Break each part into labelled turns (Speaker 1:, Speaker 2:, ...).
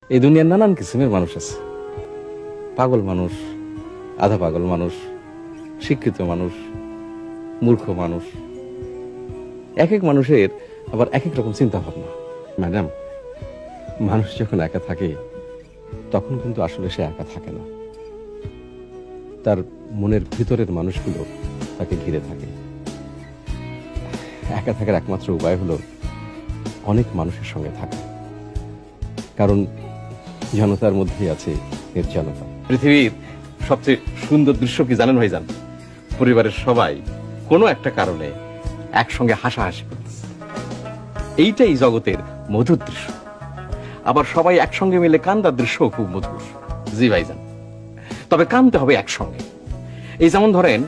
Speaker 1: এই দুনিয়ার নানান কিসিমের মানুষ আছে, পাগল মানুষ, আধা পাগল মানুষ, শিক্ষিত মানুষ, মূর্খ মানুষ। এক এক মানুষের আবার এক এক রকম চিন্তা ভাবনা। ম্যাডাম, মানুষ যখন একা থাকে তখন কিন্তু আসলে সে একা থাকে না, তার মনের ভিতরের মানুষগুলো তাকে ঘিরে থাকে। একা থাকার একমাত্র উপায় হলো অনেক মানুষের সঙ্গে থাকা, কারণ জনতার মধ্যেই আছে নির্জনতা। পৃথিবীর সবচেয়ে সুন্দর দৃশ্য কি জানেন ভাইজান? পরিবারের সবাই কোনো একটা কারণে একসঙ্গে হাসাহাসি করতেছে, এইটাই জগতের মধুর দৃশ্য। আবার সবাই একসঙ্গে মিলে কান্দার দৃশ্য খুব মধুর। জি ভাইজান, তবে কাঁদতে হবে একসঙ্গে। এই যেমন ধরেন,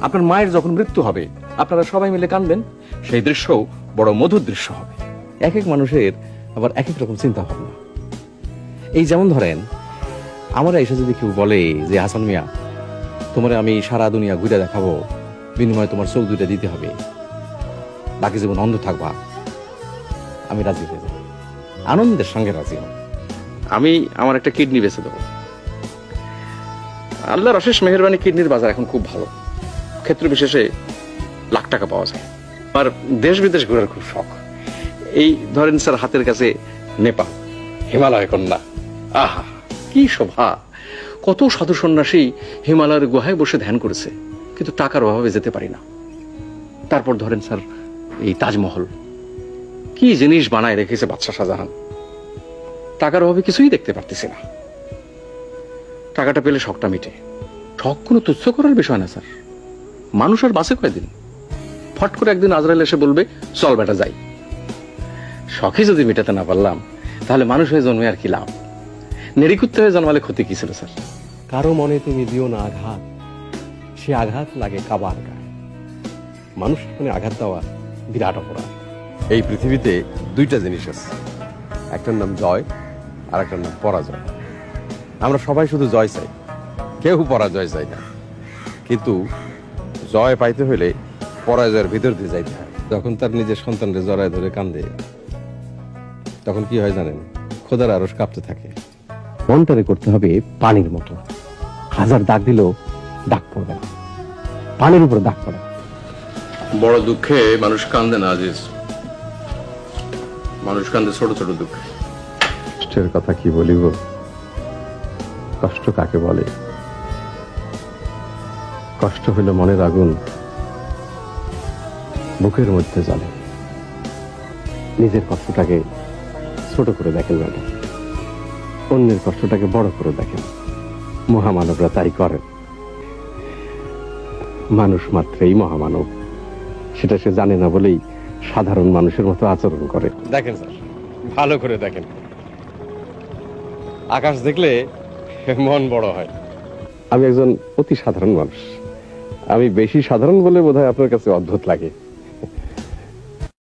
Speaker 1: আপনার মায়ের যখন মৃত্যু হবে আপনারা সবাই মিলে কাঁদবেন, সেই দৃশ্য বড় মধুর দৃশ্য হবে। এক এক মানুষের আবার এক এক রকম চিন্তা ভাবনা। এই যেমন ধরেন, আমরা এসে যদি কেউ বলে যে হাসান মিয়া, তোমার আমি সারা দুনিয়া ঘুরে দেখাবো, বিনিময়ে তোমার চোখ দুইটা দিতে হবে, বাকি জীবন অন্ধ থাকবা, আমি রাজি হয়ে যাব, আনন্দের সঙ্গে রাজি হব। আমি আমার একটা কিডনি বেঁচে দেবো। আল্লাহর অশেষ মেহেরবানি, কিডনির বাজার এখন খুব ভালো, ক্ষেত্র বিশেষে লাখ টাকা পাওয়া যায়। আর দেশ বিদেশ ঘোরার খুব শখ। এই ধরেন স্যার, হাতের কাছে নেপাল, হিমালয় কন্যা, আহা কি শোভা! কত সাধু সন্ন্যাসী হিমালয়ের গুহায় বসে ধ্যান করেছে, কিন্তু টাকার অভাবে যেতে পারি না। তারপর ধরেন স্যার, এই তাজমহল, কি জিনিস বানায় রেখেছে বাদশাহ শাহজাহান, টাকার অভাবে কিছুই দেখতে পারতেছি না। টাকাটা পেলে শখটা মিটে। শখ কোনো তুচ্ছ করার বিষয় না স্যার। মানুষ আর বাঁচে কয়দিন? ফট করে একদিন আজরাইল এসে বলবে, চল বেটা যাই। শখই যদি মেটাতে না পারলাম, তাহলে মানুষ হয়ে জন্মে আর কি লাভ? নেড়িকুত্তে হয়ে জন্মালে ক্ষতি কি ছিল স্যার?
Speaker 2: কারো মনে তুমি দিও না আঘাত, সে আঘাত লাগে কাবার গায়ে। মানুষ মনে আঘাত দেওয়া বিরাট অপরাধ।
Speaker 3: এই পৃথিবীতে দুইটা জিনিস আছে, একটার নাম জয় আর একটার নাম পরাজয়। আমরা সবাই শুধু জয় চাই, কেউ পরাজয় চাই না। কিন্তু জয় পাইতে হলে পরাজয়ের ভিতর দিয়ে যাইতে হয়।
Speaker 1: যখন তার নিজের সন্তানকে জড়ায় ধরে কান্দে, তখন কি হয় জানেন? খোদার আরশ কাঁপতে থাকে।
Speaker 2: মনটারে করতে হবে পানির মতো, হাজার দাগ দিলেও দাগ পড়বে না, পানির উপর দাগ পড়ে।
Speaker 4: বড় দুঃখে মানুষ কান্দে না আজিজ, মানুষ কান্দে ছোট ছোট দুঃখে।
Speaker 3: কষ্টের কথা কি বলিব, কষ্ট কাকে বলে?
Speaker 2: কষ্ট হইল মনের আগুন, বুকের মধ্যে জ্বলে। নিজের কষ্টটাকে ছোট করে দেখেন ম্যাডাম, অন্যের কষ্টটাকে বড় করে দেখেন। মহামানবরা তাই করেন। মানুষ মাত্রই মহামানব, সেটা সে জানে না বলেই সাধারণ মানুষের মতো আচরণ করে।
Speaker 1: দেখেন স্যার, ভালো করে দেখেন, আকাশ দেখলে মন বড় হয়।
Speaker 2: আমি একজন অতি সাধারণ মানুষ। আমি বেশি সাধারণ বলে বোধহয় আপনার কাছে অদ্ভুত লাগে।